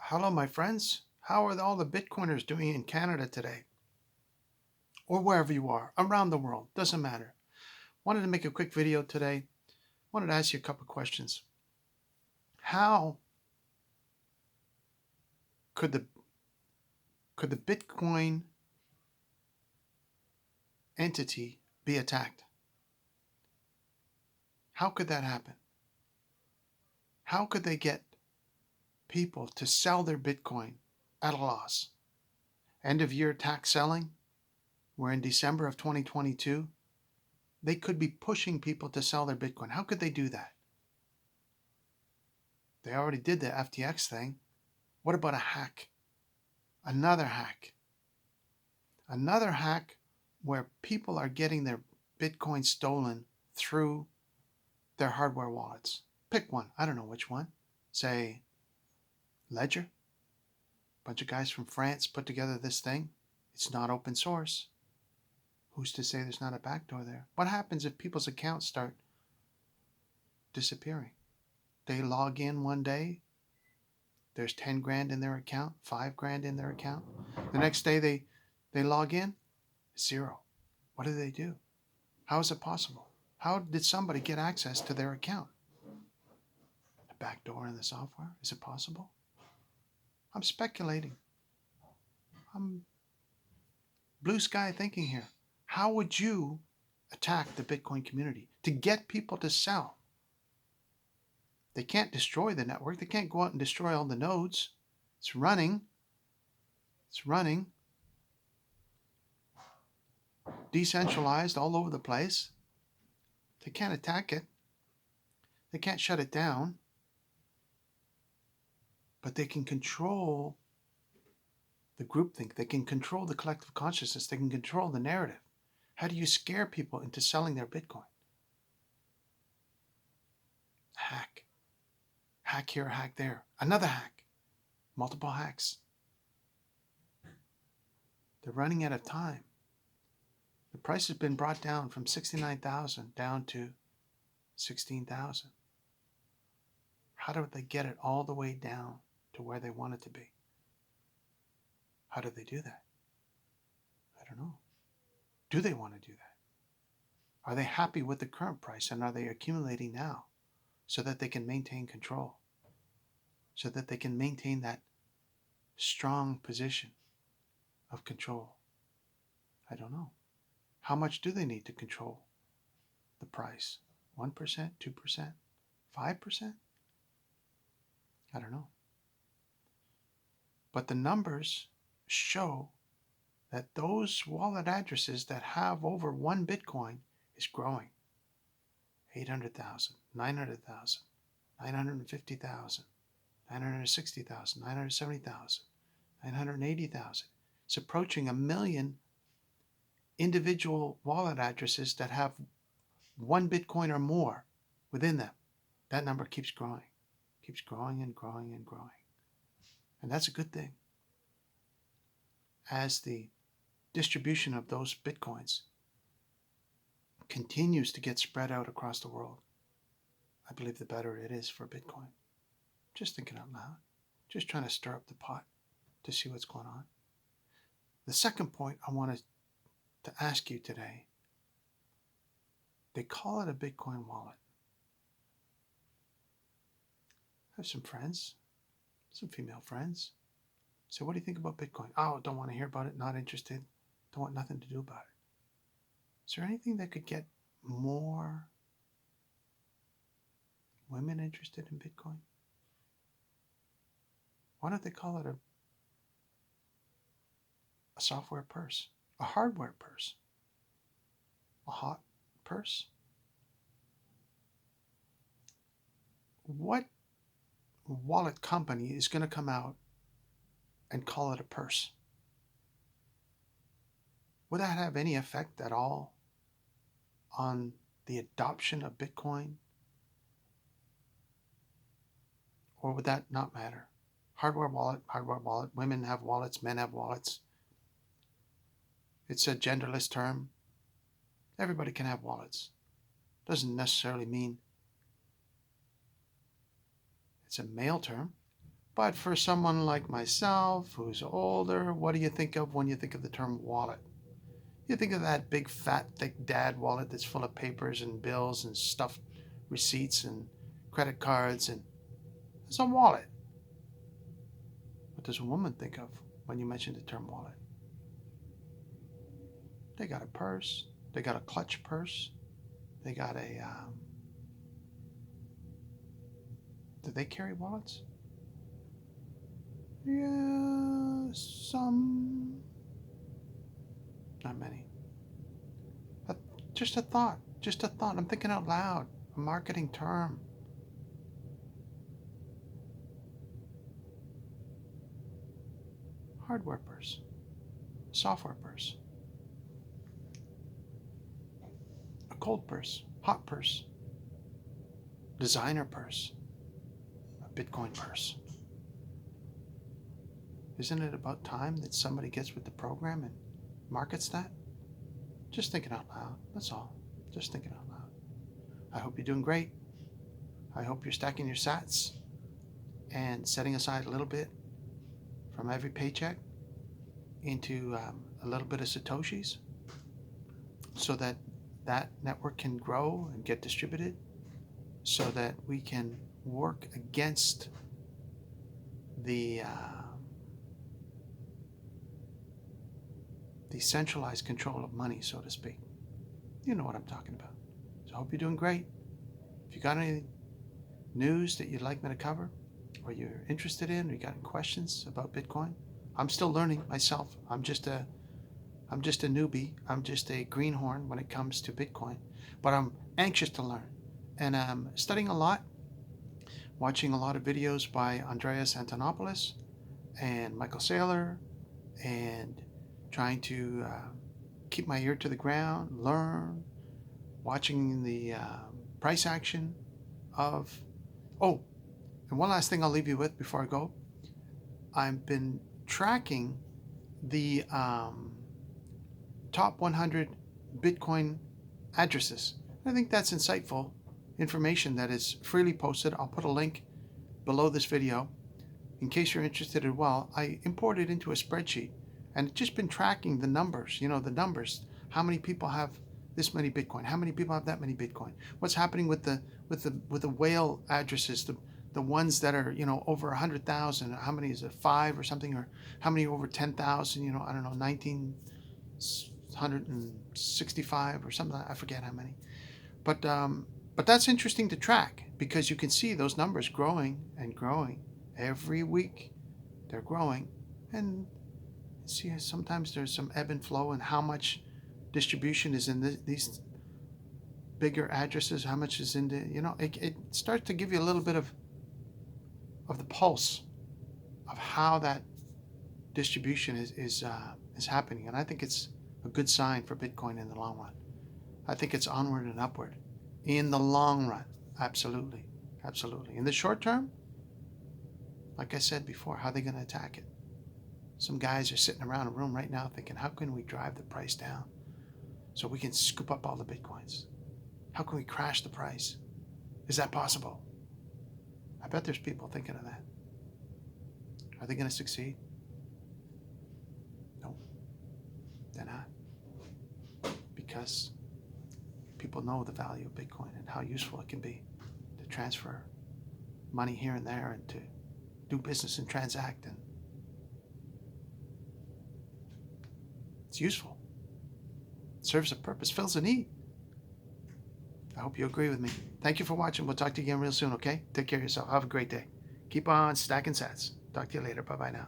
Hello, my friends. How are all the Bitcoiners doing in Canada today? Or wherever you are, around the world, doesn't matter. Wanted to make a quick video today. Wanted to ask you a couple questions. How could the Bitcoin entity be attacked? How could that happen? How could they get people to sell their Bitcoin at a loss? End of year tax selling? We're in December of 2022. They could be pushing people to sell their Bitcoin. How could they do that? They already did the FTX thing. What about a hack? Another hack. Another hack where people are getting their Bitcoin stolen through their hardware wallets. Pick one. I don't know which one. Say Ledger. A bunch of guys from France put together this thing. It's not open source. Who's to say there's not a backdoor there? What happens if people's accounts start disappearing? They log in one day, there's 10 grand in their account, 5 grand in their account. The next day they log in, zero. What do? How is it possible? How did somebody get access to their account? A backdoor in the software? Is it possible? I'm speculating. I'm blue sky thinking here. How would you attack the Bitcoin community to get people to sell? They can't destroy the network. They can't go out and destroy all the nodes. It's running. It's running. Decentralized all over the place. They can't attack it. They can't shut it down. But they can control the groupthink. They can control the collective consciousness. They can control the narrative. How do you scare people into selling their Bitcoin? Hack. Hack here, hack there. Another hack. Multiple hacks. They're running out of time. The price has been brought down from 69,000 down to 16,000. How do they get it all the way down to where they want it to be? How do they do that? I don't know. Do they want to do that? Are they happy with the current price and are they accumulating now so that they can maintain control? So that they can maintain that strong position of control? I don't know. How much do they need to control the price? 1%, 2%, 5%? I don't know. But the numbers show that those wallet addresses that have over one Bitcoin is growing. 800,000, 900,000, 950,000, 960,000, 970,000, 980,000. It's approaching 1 million individual wallet addresses that have one Bitcoin or more within them. That number keeps growing and growing and growing. And that's a good thing. As the distribution of those Bitcoins continues to get spread out across the world, I believe the better it is for Bitcoin. Just thinking out loud. Just trying to stir up the pot to see what's going on. The second point I wanted to ask you today, they call it a Bitcoin wallet. I have some friends, some female friends. So what do you think about Bitcoin? Oh, don't want to hear about it, not interested, don't want nothing to do about it. Is there anything that could get more women interested in Bitcoin? Why don't they call it a software purse, a hardware purse, a hot purse? What wallet company is going to come out and call it a purse? Would that have any effect at all on the adoption of Bitcoin? Or would that not matter? Hardware wallet, women have wallets, men have wallets. It's a genderless term. Everybody can have wallets. Doesn't necessarily mean it's a male term. But for someone like myself who's older, what do you think of when you think of the term wallet? You think of that big, fat, thick dad wallet that's full of papers and bills and stuffed receipts and credit cards, and it's a wallet. What does a woman think of when you mention the term wallet? They got a purse. They got a clutch purse. They got a. Do they carry wallets? Yeah, some. Not many. But just a thought. Just a thought. I'm thinking out loud. A marketing term. Hardware purse. Software purse. A cold purse. Hot purse. Designer purse. A Bitcoin purse. Isn't it about time that somebody gets with the program and markets that? Just thinking out loud. That's all. Just thinking out loud. I hope you're doing great. I hope you're stacking your sats and setting aside a little bit from every paycheck into a little bit of Satoshis so that that network can grow and get distributed, so that we can work against the decentralized control of money, so to speak. You know what I'm talking about. So I hope you're doing great. If you got any news that you'd like me to cover, or you're interested in, or you got any questions about Bitcoin, I'm still learning myself. I'm just a newbie. I'm just a greenhorn when it comes to Bitcoin, but I'm anxious to learn, and I'm studying a lot, watching a lot of videos by Andreas Antonopoulos and Michael Saylor, and trying to keep my ear to the ground, learn, watching the price action of. Oh, and one last thing I'll leave you with before I go. I've been tracking the top 100 Bitcoin addresses. I think that's insightful information that is freely posted. I'll put a link below this video in case you're interested as well. I imported into a spreadsheet and just been tracking the numbers, the numbers. How many people have this many Bitcoin? How many people have that many Bitcoin? What's happening with the whale addresses, the ones that are, over 100,000? How many is it, 5 or something? Or how many over 10,000? I don't know, 1,965 or something. I forget how many. But that's interesting to track, because you can see those numbers growing and growing every week. They're growing, and see, sometimes there's some ebb and flow in how much distribution is in these bigger addresses, how much is in the, it starts to give you a little bit of the pulse of how that distribution is happening. And I think it's a good sign for Bitcoin in the long run. I think it's onward and upward in the long run. Absolutely. Absolutely. In the short term, like I said before, how are they going to attack it? Some guys are sitting around a room right now thinking, how can we drive the price down so we can scoop up all the Bitcoins? How can we crash the price? Is that possible? I bet there's people thinking of that. Are they going to succeed? No, they're not. Because people know the value of Bitcoin and how useful it can be to transfer money here and there and to do business and transact. And it's useful. It serves a purpose, fills a need. I hope you agree with me. Thank you for watching. We'll talk to you again real soon, okay? Take care of yourself. Have a great day. Keep on stacking sats. Talk to you later. Bye-bye now.